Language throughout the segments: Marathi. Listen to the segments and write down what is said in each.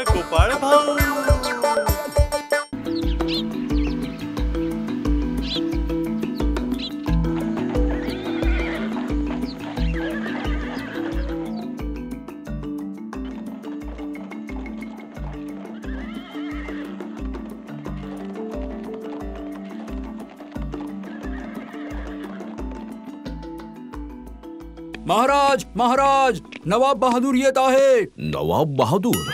गोपाळ गोपाळ भाऊ. महाराज महाराज, नवाब बहादूर येत आहे. नवाब बहादूर?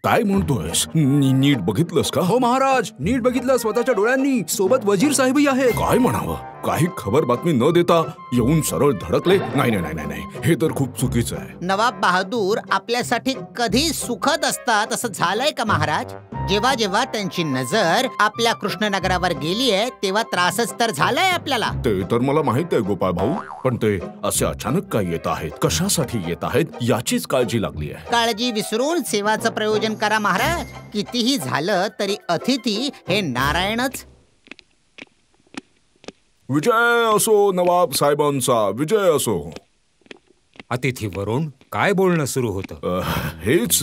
काय म्हणतोयस? नीट बघितलंस का? हो महाराज, नीट बघितलं स्वतःच्या डोळ्यांनी. सोबत वजीर साहेबही आहेत. काय म्हणावं, काही खबर बातमी न देता येऊन सरळ धडकले. नाही नाही नाही नाही, हे तर खूप चुकीचं आहे. नवाब बहादूर आपल्यासाठी कधी सुखद असतात असं झालंय का महाराज? जेव्हा जेव्हा त्यांची नजर आपल्या कृष्णनगरावर गेलीये तेव्हा त्रासच तर झालाय आपल्याला. ते तर मला माहित आहे गोपाळ भाऊ, पण ते असे अचानक काय येत आहेत, कशासाठी येत आहेत याचीच काळजी लागली आहे. काळजी विसरून सेवाचं प्रयोजन करा महाराज. कितीही झालं तरी अतिथी हे नारायणच. विजय असो नवाब साहेबांचा, विजय असो. अतिथीवरून काय बोलणं सुरू होतं? हेच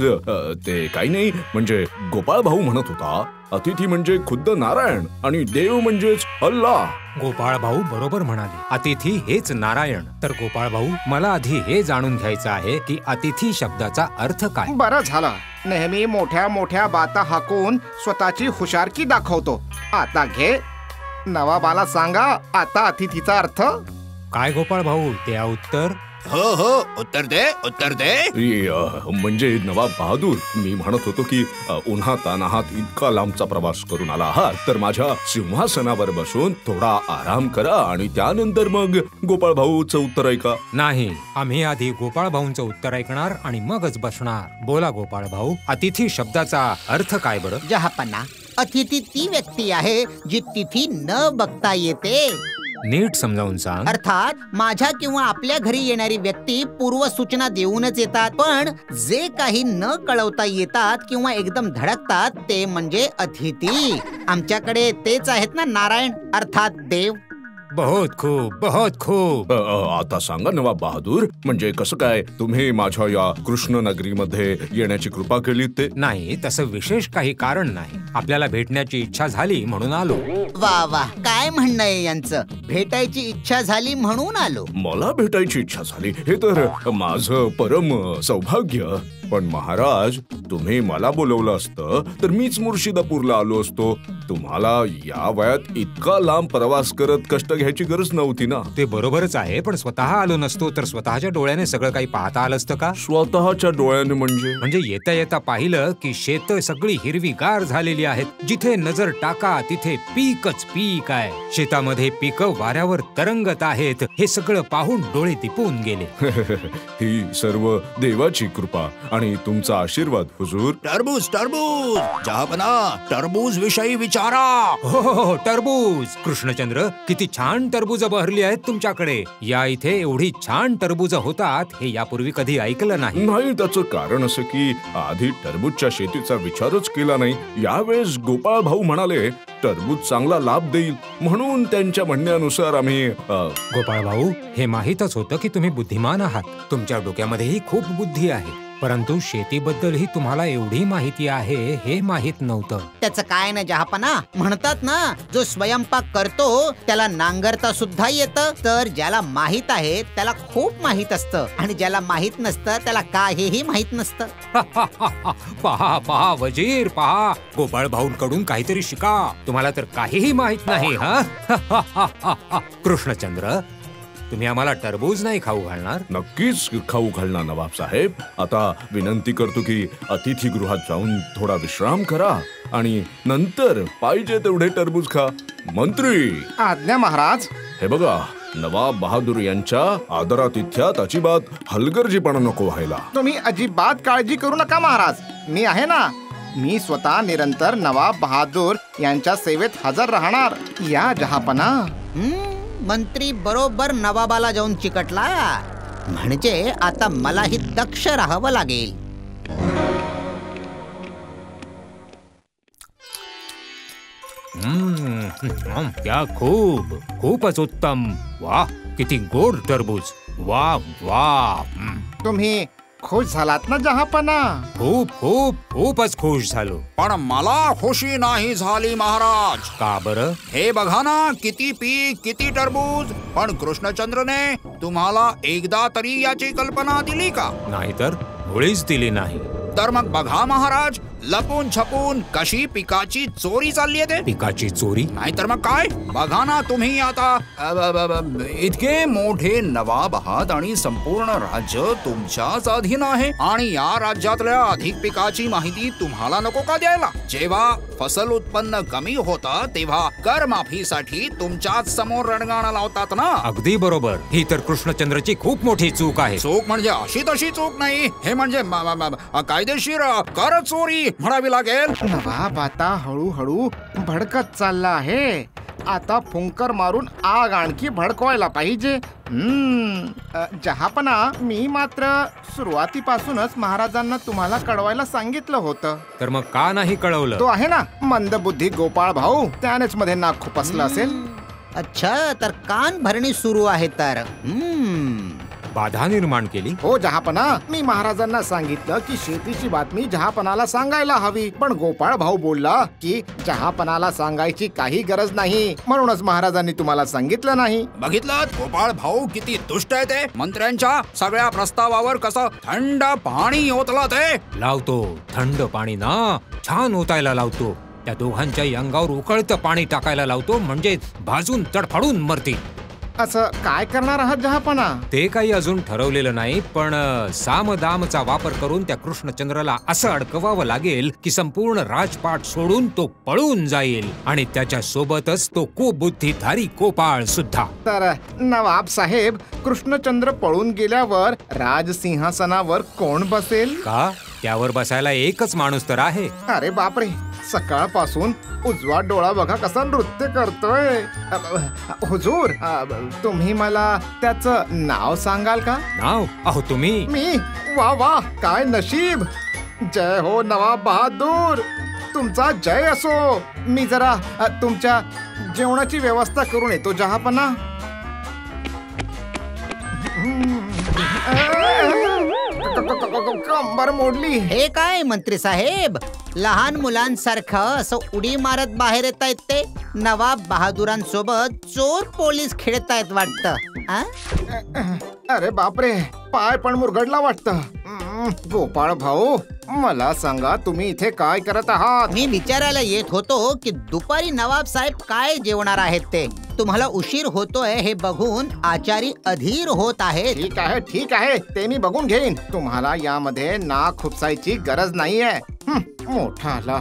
ते काही नाही, म्हणजे गोपाळ भाऊ म्हणत होता अतिथी म्हणजे खुद्द नारायण आणि देव म्हणजेच अल्लाह. गोपाळ भाऊ बरोबर म्हणाले, अतिथी हेच नारायण. तर गोपाळ भाऊ, मला आधी हे जाणून घ्यायचं आहे की अतिथी शब्दाचा अर्थ काय. बरं झालं, नेहमी मोठ्या मोठ्या बाता हाकून स्वतःची हुशारकी दाखवतो. आता घे, नवाबाला सांगा आता अतिथीचा अर्थ काय. गोपाळ भाऊ, द्या उत्तर. हो हो, उत्तर दे उत्तर दे. म्हणजे नवाब बहादूर, मी म्हणत होतो की उन्हा तानाहात इतका लांबचा प्रवास करून आला आहात तर माझ्या सिंहासनावर बसून थोडा आराम करा आणि त्यानंतर मग गोपाळ भाऊचं उत्तर ऐका. नाही, आम्ही आधी गोपाळ भाऊंचं उत्तर ऐकणार आणि मगच बसणार. बोला गोपाळ भाऊ, अतिथी शब्दाचा अर्थ काय बरं? जहापना, अतिथी ती व्यक्ती आहे जी तिथी न बघता येते. नीट समजावून सांग. अर्थात माझ्या किंवा आपल्या घरी येणारी व्यक्ती पूर्व सूचना देऊनच येतात, पण जे काही न कळवता येतात किंवा एकदम धडकतात ते म्हणजे अतिथी. आमच्याकडे तेच आहेत ना नारायण, अर्थात देव. बहुत खूप बहुत खूप. आता सांगा नवाब बहादूर, म्हणजे कसं काय तुम्ही माझ्या या कृष्णनगरीमध्ये येण्याची कृपा केली? ते नाही, तसं विशेष काही कारण नाही. आपल्याला भेटण्याची इच्छा झाली म्हणून आलो. वा वा, काय म्हणणं आहे यांचं? भेटायची इच्छा झाली म्हणून आलो. मला भेटायची इच्छा झाली हे तर माझं परम सौभाग्य. पण महाराज, तुम्ही मला बोलवलं असतं तर मीच मुर्शिदापूरला आलो असतो. तुम्हाला या वयात इतका लांब प्रवास करत कष्ट घ्यायची गरज नव्हती ना. ते बरोबरच आहे, पण स्वतः आलो नसतो तर स्वतःच्या डोळ्याने सगळं काही पाहता आलं असतं का? स्वतःच्या डोळ्याने म्हणजे येता येता पाहिलं की शेत सगळी हिरवीगार झालेली आहेत. जिथे नजर टाका तिथे पीकच पीक आहे. शेतामध्ये पिकं वाऱ्यावर तरंगत आहेत. हे सगळं पाहून डोळे दिपून गेले. ही सर्व देवाची कृपा आणि तुमचा आशीर्वाद हुजूर. टरबूज टरबूज, जहापना टरबूज विषयी विचारा. हो, टरबूज. कृष्णचंद्र, किती छान टरबूज बहरली आहेत तुमच्याकडे. या इथे एवढी छान टरबूज होतात हे यापूर्वी कधी ऐकलं नाही. नाही, त्याचं कारण असं की आधी टरबूजच्या शेतीचा विचारच केला नाही. यावेळेस गोपाळ भाऊ म्हणाले टरबूज चांगला लाभ देईल म्हणून त्यांच्या म्हणण्यानुसार आम्ही. गोपाळ भाऊ, हे माहीतच होतं की तुम्ही बुद्धिमान आहात. तुमच्या डोक्यामध्येही खूप बुद्धी आहे, परंतु शेतीबद्दलही तुम्हाला एवढी माहिती आहे हे माहित नव्हतं. त्याचं काय ना जहापना, म्हणतात ना जो स्वयंपाक करतो त्याला नांगरता सुद्धा येतं. तर ज्याला माहित आहे त्याला खूप माहित असतं आणि ज्याला माहित नसतं त्याला काहीही माहित नसतं. पहा पहा वजीर, पहा, गोपाळ भाऊंकडून काहीतरी शिका. तुम्हाला तर काहीही माहित नाही. हा कृष्णचंद्र, तुम्ही आम्हाला टरबूज नाही खाऊ घालणार? नक्कीच खाऊ घालणार नवाब साहेब. आता विनंती करतो की अतिथीगृहात जाऊन थोडा विश्राम करा आणि नंतर पाहिजे तेवढे टरबूज खा. मंत्री, आज्ञा महाराज. हे बघा, नवाब बहादूर यांच्या आदरातिथ्यात अजिबात हलगर्जीपणा नको व्हायला. तुम्ही अजिबात काळजी करू नका महाराज, मी आहे ना. मी स्वतः निरंतर नवाब बहादूर यांच्या सेवेत हजर राहणार. या जहापना. मंत्री बरोबर नवाबाला जाऊन चिकटला. म्हणजे आता मलाही दक्ष राहावं लागेल. क्या खूपच उत्तम. वाह, किती गोड टरबूज. वाह वाह. तुम्ही खुश झालात ना जहापना? खूप खूप खूपच खुश झालो. पण मला खुशी नाही झाली महाराज. का बरं? हे बघा ना, किती पीक, किती टरबूज. पण कृष्णचंद्रने तुम्हाला एकदा तरी याची कल्पना दिली का? नाहीतर मुळीच दिली नाही. तर मग बघा महाराज, लपून छपून कशी पिकाची चोरी चालली आहे ते. पिकाची चोरी? नाहीतर मग काय. बघा ना तुम्ही आता इतके मोठे नवाब आहात आणि संपूर्ण राज्य तुमच्याच अधीन आहे, आणि या राज्यातल्या अधिक पिकाची माहिती तुम्हाला नको का द्यायला? जेव्हा फसल उत्पन्न कमी होतं तेव्हा कर माफीसाठी तुमच्याच समोर रणगाणं लावतात ना. अगदी बरोबर. ही तर कृष्णचंद्रची खूप मोठी चूक आहे. चूक म्हणजे अशी तशी चूक नाही, हे म्हणजे कायदेशीर कर चोरी म्हणावी लागेल. नवाब आता हळूहळू भडकत चालला आहे. आता फुंकर मारून आग आणखी भडकवायला पाहिजे. जहापना, मी मात्र सुरुवातीपासूनच महाराजांना तुम्हाला कळवायला सांगितलं होतं. तर मग का नाही कळवलं? तो आहे ना मंदबुद्धी गोपाळ भाऊ, त्यानेच मध्ये नाक खुपसलं असेल. अच्छा, तर कान भरणी सुरू आहे तर. बाधा निर्माण केली. हो जहापना, मी महाराजांना सांगितलं की शेतीची बातमी जहापनाला सांगायला हवी, पण गोपाळ भाऊ बोलला की जहापनाला सांगायची काही गरज नाही, म्हणूनच महाराजांनी तुम्हाला सांगितलं नाही. बघितलं गोपाळ भाऊ किती दुष्ट आहे ते. मंत्र्यांच्या सगळ्या प्रस्तावावर कसं थंड पाणी ओतलं ते. लावतो थंड पाणी ना, छान ओतायला लावतो. त्या दोघांच्या अंगावर उकळतं पाणी टाकायला लावतो, म्हणजे भाजून तडफडून मरतील. असं काय करणार आहात जहापना? ते काही अजून ठरवलेलं नाही, पण सामदामचा वापर करून त्या कृष्णचंद्राला असं अडकवावं लागेल की संपूर्ण राजपाट सोडून तो पळून जाईल, आणि त्याच्या सोबतच तो कुबुद्धीधारी गोपाळ सुद्धा. तर नवाब साहेब, कृष्णचंद्र पळून गेल्यावर राजसिंहासनावर कोण बसेल? का? त्यावर बसायला एकच माणूस तर आहे. अरे बापरे, सकाळपासून उजवा डोळा बघा कसा नृत्य करतोय. हुजूर, तुम्ही मला त्याचं नाव सांगाल का? नाव? अहो तुम्ही? मी? वा वा, काय नशीब. जय हो नवाब बहादूर, तुमचा जय असो. मी जरा तुमच्या जेवणाची व्यवस्था करून येतो जहापना. कंबर मोडली. हे काय मंत्री साहेब, लहान मुलांसारखं असं उडी मारत बाहेर येत आहेत ते? नवाब बहादुरांसोबत चोर पोलीस खेळतायत वाटतं. अरे बापरे, पाय पण मुरगडला वाटतं. गोपाळ भाऊ, मला सांगा तुम्ही इथे काय करत आहात? मी विचारायला येत होतो की दुपारी नवाब साहेब काय जेवणार आहेत ते. तुम्हाला उशीर होतोय हे बघून आचारी अधीर होत आहेत. ठीक आहे ठीक आहे, ते मी बघून घेईन. तुम्हाला यामध्ये नाक खुपसायची गरज नाहीये. मोठा आला.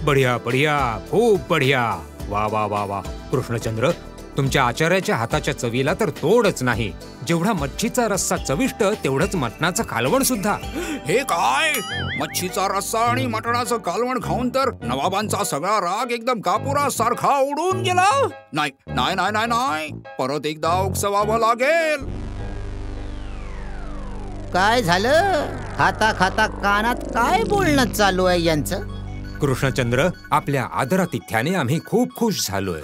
बढिया बढिया, खूप बढिया. वा वा वा वा. कृष्णचंद्र, तुमच्या आचार्याच्या हाताच्या चवीला तर तोडच नाही. जेवढा मच्छीचा रस्सा चविष्ट, तेवढंच मटणाचं कालवण सुद्धा. हे काय, मच्छीचा रस्सा आणि मटणाचं कालवण खाऊन तर नवाबांचा सगळा राग एकदम कापुरा सारखा उडून गेला. नाही नाही नाही नाही नाही, परत एकदा उकसवावं लागेल. काय झालं? खाता खाता कानात काय बोलणं चालू आहे यांचं? कृष्णचंद्र, आपल्या आदरातिथ्याने आम्ही खूप खुश झालोय.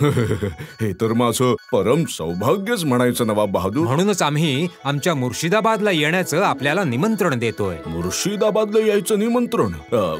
हे तर माझं परम सौभाग्यच म्हणायचं नवाब बहादूर. म्हणूनच आम्ही आमच्या मुर्शिदाबादला येण्याचं आपल्याला निमंत्रण देतोय. मुर्शिदाबादला यायचं निमंत्रण?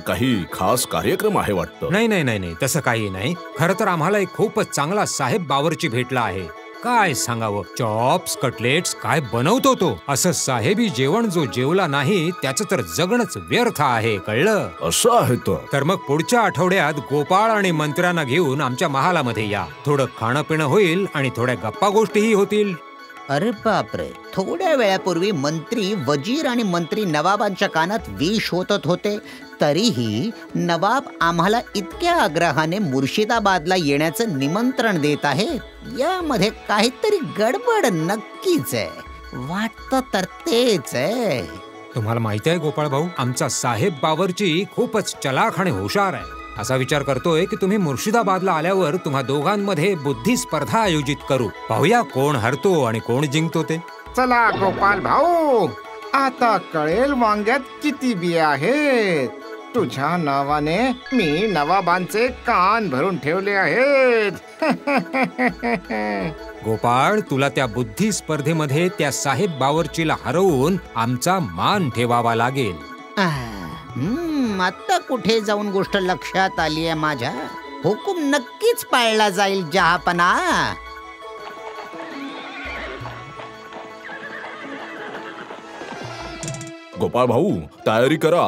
काही खास कार्यक्रम आहे वाटतं? नाही नाही नाही नाही, तसं काही नाही. खरं तर आम्हाला एक खूपच चांगला साहेब बावर्ची भेटला आहे. काय सांगावं, चॉप्स कटलेट्स काय बनवतो तो. असं साहेबी जेवण जो जेवला नाही त्याचं तर जगणंच व्यर्थ आहे, कळलं? असं आहे तर मग पुढच्या आठवड्यात गोपाळ आणि मंत्र्यांना घेऊन आमच्या महालामध्ये या. थोडं खाणं पिणं होईल आणि थोड्या गप्पा गोष्टीही होतील. अरे बापरे, थोड्या वेळापूर्वी मंत्री वजीर आणि मंत्री नवाबांच्या कानात विष ओतत होते, तरीही नवाब आम्हाला इतक्या आग्रहाने मुर्शिदाबादला येण्याचं निमंत्रण देत आहेत. यामध्ये काहीतरी गडबड नक्कीच आहे. वाटतं तर तेच आहे. तुम्हाला माहिती आहे गोपाळ भाऊ, आमचा साहेब बावर्ची खूपच चलाख आणि हुशार आहे. असा विचार करतोय की तुम्ही मुर्शिदाबादला आल्यावर तुम्हा दोघांमध्ये बुद्धी स्पर्धा आयोजित करू. पाहूया कोण हरतो आणि कोण जिंकतो ते. चला गोपाल भाऊ, आता कळेल वांग्यात किती बिया आहेत. तुझ्या नावाने मी नवाबांचे कान भरून ठेवले आहेत. गोपाळ, तुला त्या बुद्धी स्पर्धेमध्ये त्या साहेब बावर्चीला हरवून आमचा मान ठेवावा लागेल. आता कुठे जाऊन गोष्ट लक्षात आली आहे माझ्या. हुकूम नक्कीच पाळला जाईल जहापना. गोपाळ भाऊ, तयारी करा.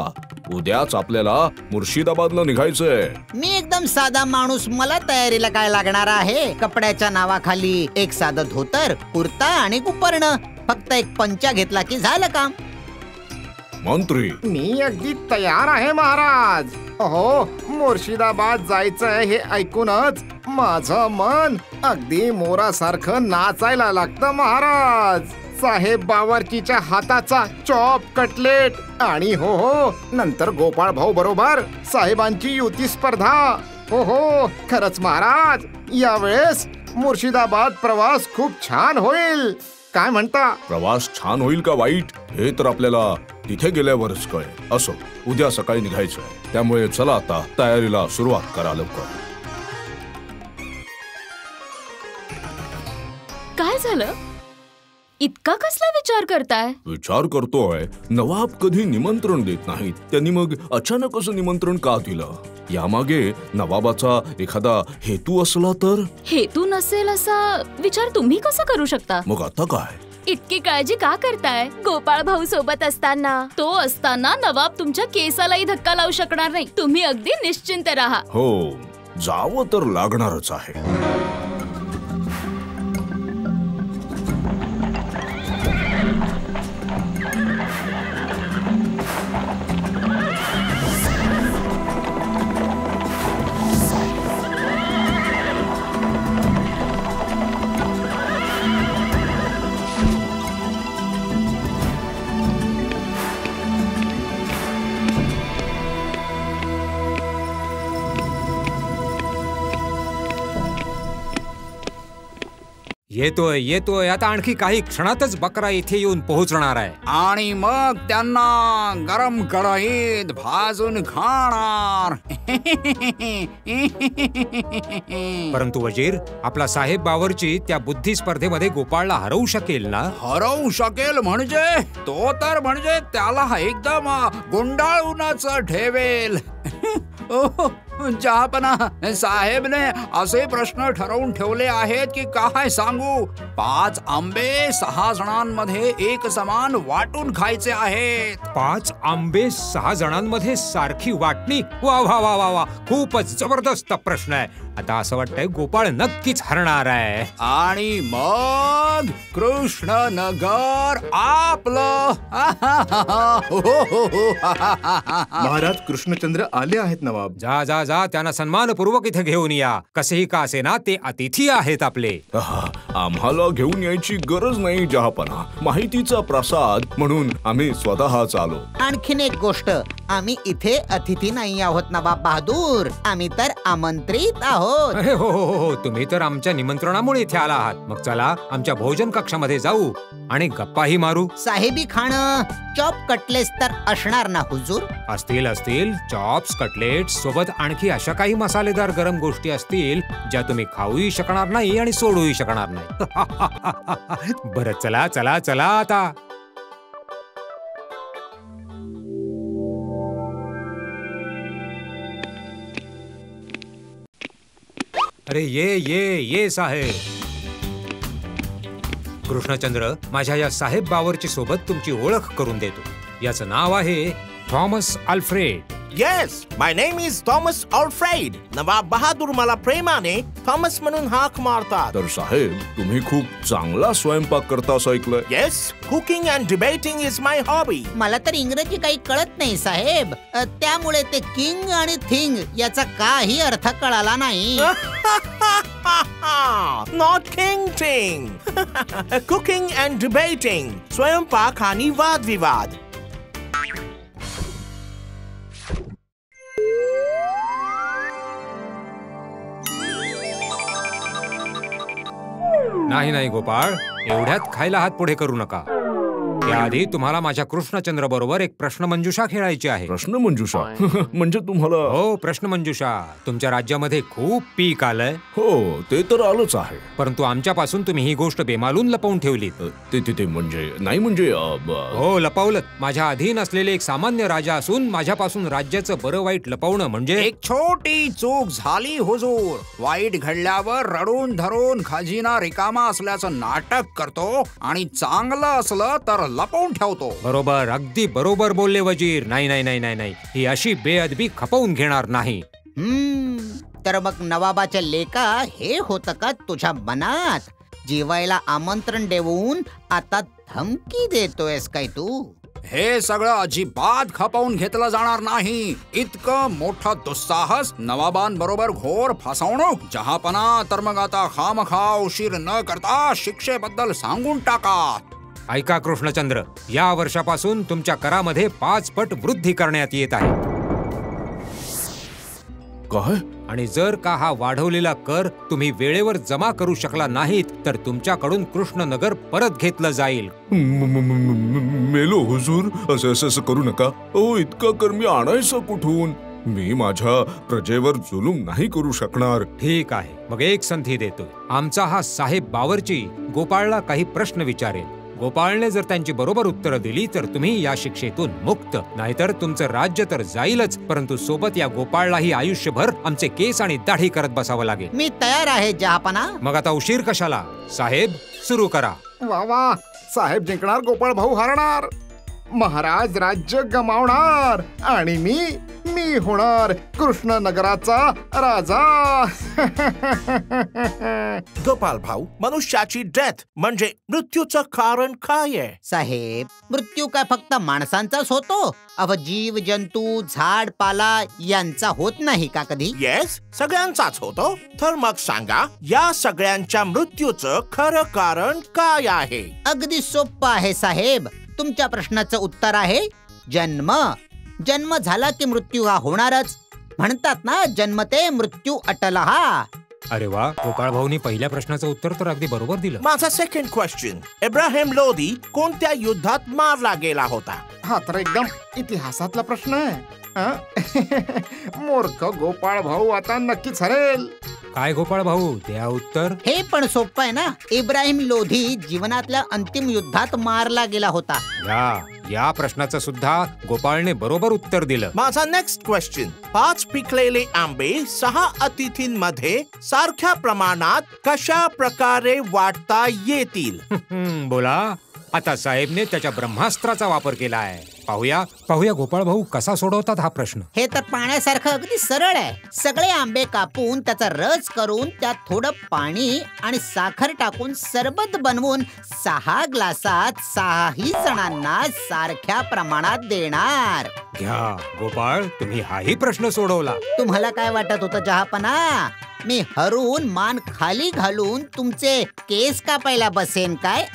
उद्याच आपल्याला मुर्शिदाबादला निघायचंय. मी एकदम साधा माणूस, मला तयारीला काय लागणार आहे. कपड्याच्या नावाखाली एक साधं धोतर, कुर्ता आणि कुपर्ण, फक्त एक पंचा घेतला की झालं काम. मंत्री, मी अगदी तयार आहे महाराज. हो, मुर्शिदाबाद जायचंय हे ऐकूनच माझं मन अगदी मोरासारखं नाचायला लागतं महाराज. साहेब बावर्चीच्या हाताचा चॉप कटलेट आणि हो नंतर गोपाळ भाऊ बरोबर साहेबांची युती स्पर्धा. हो खरंच महाराज, यावेळेस मुर्शिदाबाद प्रवास खूप छान होईल. काय म्हणता? प्रवास छान होईल का वाईट हे तर आपल्याला तिथे गेल्यावरच कळेल. असो, उद्या सकाळी निघायचंय, त्यामुळे चला आता तयारीला सुरुवात करा लवकर. काय झालं? इतका कसला विचार करताय? विचार करतोय, नवाब कधी निमंत्रण देत नाहीत, त्यांनी मग अचानक असं निमंत्रण का दिलं? यामागे नवाबाचा एखादा हेतू असला तर? हेतू नसेल असा विचार तुम्ही कसा करू शकता? मग आता काय? इतकी काळजी का करताय? गोपाळ भाऊ सोबत असताना, तो असताना नवाब तुमच्या केसालाही धक्का लावू शकणार नाही. तुम्ही अगदी निश्चिंत राहा. हो, जावं तर लागणारच आहे. येतोय येतोय, आता आणखी काही क्षणातच बकरा इथे येऊन पोहोचणार आहे. आणि मग त्यांना गरम कढईत भाजून खाणार. परंतु वजीर, आपला साहेब बावर्ची त्या बुद्धी स्पर्धेमध्ये गोपाळला हरवू शकेल ना? हरवू शकेल म्हणजे? तो तर म्हणजे त्याला एकदम गुंडाळूनच ठेवेल. जहापना, साहेबने असे प्रश्न ठरवून ठेवले आहेत की काय सांगू. 5 आंबे 6 जणांमध्ये एक समान वाटून खायचे आहेत. 5 आंबे 6 जणांमध्ये सारखी वाटणी? वा वा वा वा वा, खूपच जबरदस्त प्रश्न आहे. आता असं वाटतंय गोपाळ नक्कीच हरणार आहे. आणि मग कृष्णनगर आपलं. महाराज कृष्णचंद्र आले आहेत नवाब. जा जा जा, त्यांना सन्मानपूर्वक इथे घेऊन या. कसेही का असेना, ते अतिथी आहेत आपले. आम्हाला घेऊन यायची गरज नाही जहापना. माहितीचा प्रसाद म्हणून आम्ही स्वतःच आलो. आणखीन एक गोष्ट, आम्ही इथे अतिथी नाही आहोत नवाब बहादूर, आम्ही तर आमंत्रित आहोत. अरे हो हो हो, तुम्ही तर आमच्या निमंत्रणामुळे इथे आला आहात. मग चला आमच्या भोजन कक्षामध्ये जाऊ आणि गप्पाही मारू. साहेबी खाणं, चॉप कटलेट्स तर असणार ना हुजूर? असतील असतील, चॉप्स कटलेट्स सोबत आणखी अशा काही मसालेदार गरम गोष्टी असतील ज्या तुम्ही खाऊही शकणार नाही आणि सोडूही शकणार नाही. बरं, चला चला चला आता. अरे ये ये ये साहेब. कृष्णचंद्र, माझ्या या साहेब बावर्ची सोबत तुमची ओळख करून देतो. याचं नाव आहे Thomas Alfred. Yes, my name is Thomas Alfred. Nawab Bahadur मला प्रेमाने थॉमस म्हणून हाक मारतात. तर साहेब, तुम्ही खूप चांगला स्वयंपाक करता असं ऐकलंय. Yes, cooking and debating is my hobby. मला तर इंग्रजी काही कळत नाही साहेब, त्यामुळे ते किंग आणि थिंग याचा काही अर्थ कळाला नाही. Not king ting. Cooking and debating. स्वयंपाक आणि वादविवाद. नाही नाही गोपाळ, एवढ्यात खायला हात पुढे करू नका. त्याआधी तुम्हाला माझ्या कृष्णचंद्र बरोबर एक प्रश्न मंजुषा खेळायची आहे. प्रश्न मंजुषा म्हणजे तुम्हाला? हो, प्रश्न मंजुषा. तुमच्या राज्यामध्ये खूप पीक आलंय. हो, ते तर आलंच आहे. परंतु आमच्यापासून तुम्ही ही गोष्ट बेमालून लपवून ठेवली. ते म्हणजे नाही म्हणजे हो, लपवलं. माझ्या अधीन असलेले एक सामान्य राजा असून माझ्यापासून राज्याचं बरं वाईट लपवणं म्हणजे एक छोटी चूक झाली हुजूर. वाईट घडल्यावर रडून धरून खजिना रिकामा असल्याचं नाटक करतो आणि चांगलं असलं तर लपवून ठेवतो. बरोबर, अगदी बरोबर बोलले वजीर. नाही नाही नाही नाही नाही, ही अशी बेअदबी खपवून घेणार नाही. तर मग नवाबाच्या लेका हे होतं का तुझ्या मनात? जेवायला आमंत्रण देऊन आता धमकी देतोयस काय तू? हे सगळं अजिबात खपवून घेतलं जाणार नाही. इतकं मोठं दुस्साहस, नवाबांबरोबर घोर फसवणूक, जहापना, तर मग आता खामखा उशीर न करता शिक्षेबद्दल सांगून टाका. ऐका कृष्णचंद्र, या वर्षापासून तुमच्या करामध्ये 5 पट वृद्धी करण्यात येत आहे. काय? आणि जर का हा वाढवलेला कर तुम्ही वेळेवर जमा करू शकला नाहीत तर तुमच्याकडून कृष्णनगर परत घेतलं जाईल. मेलो हुजूर, असं करू नका. इतका कर मी आणायचं कुठून? मी माझ्या प्रजेवर जुलूम नाही करू शकणार. ठीक आहे, मग एक संधी देतोय. आमचा हा साहेब बावर्ची गोपाळला काही प्रश्न विचारेल. गोपाळने जर त्यांची बरोबर उत्तरं दिली तर तुम्ही या शिक्षेतून मुक्त. नाहीतर तुमचं राज्य तर जाईलच, परंतु सोबत या गोपाळलाही आयुष्यभर आमचे केस आणि दाढी करत बसावं लागेल. मी तयार आहे जहापना. मग आता उशीर कशाला? साहेब, सुरू करा. वा वा, साहेब जिंकणार, गोपाळ भाऊ हरणार. महाराज राज्य गमावणार आणि मी होणार कृष्णनगराचा राजा. गोपाल भाऊ, मनुष्याची डेथ म्हणजे मृत्यूचं कारण काय आहे? साहेब, मृत्यू काय फक्त माणसांचाच होतो? जीव जंतू, झाड पाला यांचा होत नाही का कधी? येस, सगळ्यांचाच होतो. तर मग सांगा, या सगळ्यांच्या मृत्यूचं खरं कारण काय आहे? अगदी सोपं आहे साहेब. तुमच्या प्रश्नाचं उत्तर आहे जन्म. जन्म झाला की मृत्यू हा होणारच. म्हणतात ना, जन्मते मृत्यू अटलहा. अरे वा, गोपाळ भाऊनी पहिल्या प्रश्नाचं उत्तर तर अगदी बरोबर दिलं. माझा सेकंड क्वेश्चन, इब्राहिम लोधी कोणत्या युद्धात मारला गेला होता? हा तर एकदम इतिहासातला प्रश्न आहे. मूर्ख गोपाळ भाऊ आता नक्कीच हरेल. काय गोपाळ भाऊ, द्या उत्तर. हे पण सोपं आहे ना. इब्राहिम लोधी जीवनातल्या अंतिम युद्धात मारला गेला होता. या प्रश्नाचं सुद्धा गोपाळने बरोबर उत्तर दिलं. माझा नेक्स्ट क्वेश्चन, 5 पिकलेले आंबे 6 अतिथींमध्ये सारख्या प्रमाणात कशा प्रकारे वाटता येतील? बोला. आता साहेबने त्याच्या ब्रह्मास्त्राचा वापर केला आहे. पाहूया गोपाळ भाऊ कसा सोडवतात हा प्रश्न. हे तर पाण्यासारखं अगदी सरळ आहे. सगळे आंबे कापून त्याचा रस करून त्यात थोडं पाणी आणि साखर टाकून सरबत बनवून 6 ग्लासात 6ही जणांना सारख्या प्रमाणात देणार. घ्या गोपाळ, तुम्ही हाही प्रश्न सोडवला. तुम्हाला काय वाटत होतं जहापना? मी हरून मान खाली घालून तुमचे केस कापायला बसेन काय?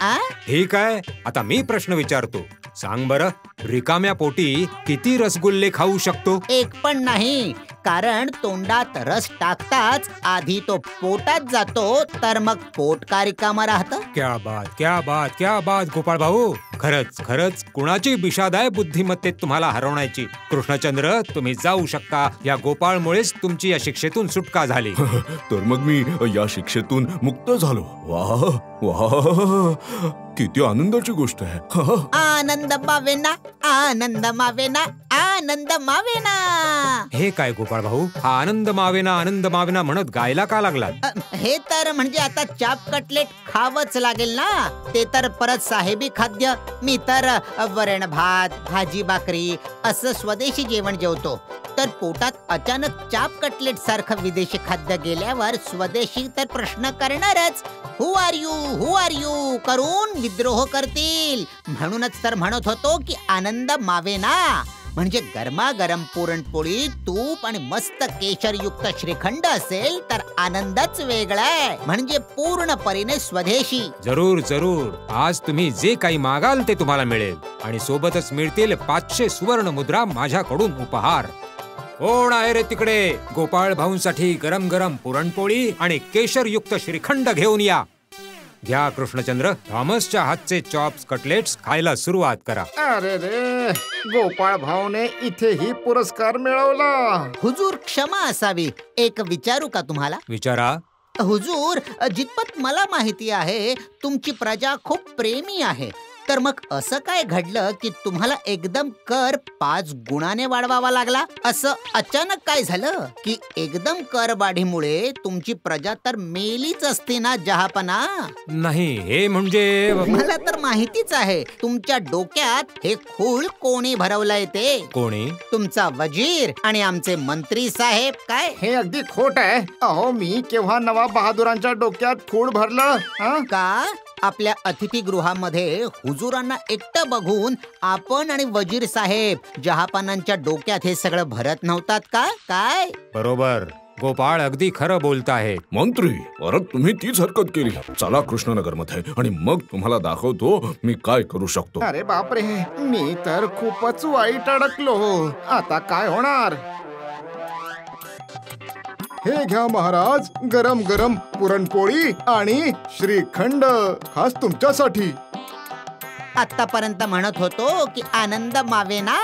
ठीक आहे, आता मी प्रश्न विचारतो. सांग बरं, रिकाम्या पोटी किती रसगुल्ले खाऊ शकतो? एक पण नाही, कारण तोंडात रस टाकताच आधी तो पोटात जातो, तर मग पोट का रिकामं राहतं? क्या बात गोपाळ भाऊ. खरंच कुणाची विषाद आहे बुद्धिमत्तेत तुम्हाला हरवण्याची. कृष्णचंद्र, तुम्ही जाऊ शकता. या गोपाळमुळेच तुमची या शिक्षेतून सुटका झाली. तर मग मी या शिक्षेतून मुक्त झालो. वाह, किती आनंदाची गोष्ट आहे. आनंद मावेना, आनंद मावेना, आनंद मावेना. हे काय गोपाळ भाऊ, हा आनंद मावेना म्हणत गायला का लागला? हे तर म्हणजे आता चाप कटलेट खावंच लागेल ना. ते तर परत साहेबी खाद्य. मी तर वरण भात, भाजी भाकरी असं स्वदेशी जेवण जेवतो. तर पोटात अचानक चाप कटलेट सारखं विदेशी खाद्य गेल्यावर स्वदेशी तर प्रश्न करणारच. हु आर यू करून विद्रोह करतील. म्हणूनच तर म्हणत होतो की आनंद मावेना म्हणजे गरमागरम पुरणपोळी, तूप आणि मस्त केशरयुक्त श्रीखंड असेल तर आनंदच वेगळा आहे. म्हणजे पूर्णपणे स्वदेशी. जरूर. आज तुम्ही जे काही मागाल ते तुम्हाला मिळेल आणि सोबतच मिळतील 500 सुवर्ण मुद्रा माझ्याकडून उपहार. कोण आहे रे तिकडे? गोपाळ भाऊंसाठी गरम गरम पुरणपोळी आणि केशरयुक्त श्रीखंड घेऊन या. घ्या कृष्णचंद्र, थॉमसच्या हातचे चॉप्स कटलेट्स खायला सुरुवात करा. अरे रे, गोपाळ भाऊने इथेही पुरस्कार मिळवला. हुजूर क्षमा असावी. एक विचारू का तुम्हाला? विचारा. हुजूर, जितपत मला माहिती आहे तुमची प्रजा खूप प्रेमी आहे. तर मग असं काय घडलं की तुम्हाला एकदम कर 5 गुणाने वाढवावा लागला? असं अचानक काय झालं की एकदम कर वाढीमुळे तुमची प्रजा तर मेलीच असती ना जहापना? नाही, हे म्हणजे मला तर माहितीच आहे तुमच्या डोक्यात हे खूळ कोणी भरवलंय ते. कोणी? तुमचा वजीर आणि आमचे मंत्री साहेब. काय हे अगदी खोट आहे. अहो, मी केव्हा नवाब बहादुरांच्या डोक्यात खूळ भरलं? हं? का? आपल्या अतिथीगृहामध्ये हुजुरांना एकटं बघून आपण आणि वजीर साहेब जहापानांच्या डोक्यात हे सगळं भरत नव्हतात का? काय? बरोबर, गोपाळ अगदी खरं बोलताय. मंत्री, परत तुम्ही तीच हरकत केली. चला कृष्णनगर मध्ये आणि मग तुम्हाला दाखवतो मी काय करू शकतो. अरे बापरे, मी तर खूपच वाईट अडकलो. आता काय होणार? हे घ्या महाराज, गरम गरम पुरणपोळी आणि श्रीखंड खास तुमच्यासाठी. आतापर्यंत म्हणत होतो की आनंद मावेना.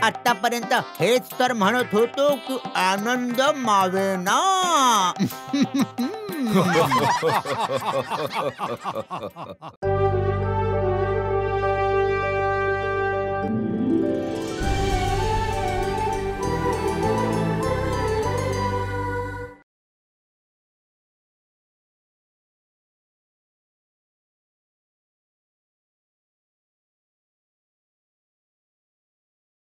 आतापर्यंत हेच तर म्हणत होतो की आनंद मावेना.